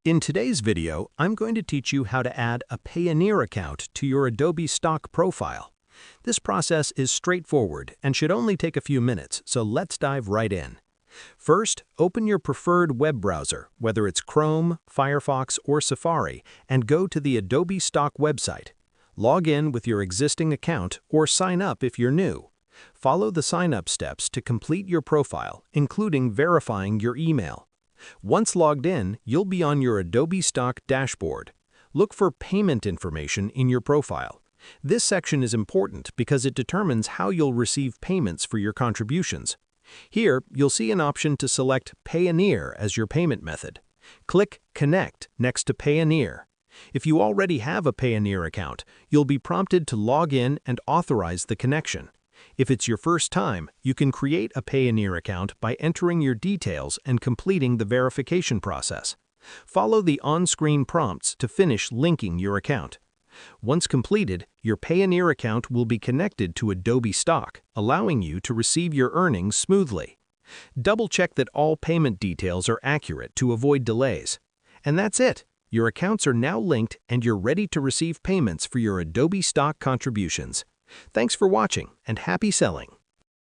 In today's video, I'm going to teach you how to add a Payoneer account to your Adobe Stock profile. This process is straightforward and should only take a few minutes, so let's dive right in. First, open your preferred web browser, whether it's Chrome, Firefox, or Safari, and go to the Adobe Stock website. Log in with your existing account or sign up if you're new. Follow the sign-up steps to complete your profile, including verifying your email. Once logged in, you'll be on your Adobe Stock dashboard. Look for payment information in your profile. This section is important because it determines how you'll receive payments for your contributions. Here, you'll see an option to select Payoneer as your payment method. Click Connect next to Payoneer. If you already have a Payoneer account, you'll be prompted to log in and authorize the connection. If it's your first time, you can create a Payoneer account by entering your details and completing the verification process. Follow the on-screen prompts to finish linking your account. Once completed, your Payoneer account will be connected to Adobe Stock, allowing you to receive your earnings smoothly. Double-check that all payment details are accurate to avoid delays. And that's it! Your accounts are now linked and you're ready to receive payments for your Adobe Stock contributions. Thanks for watching and happy selling!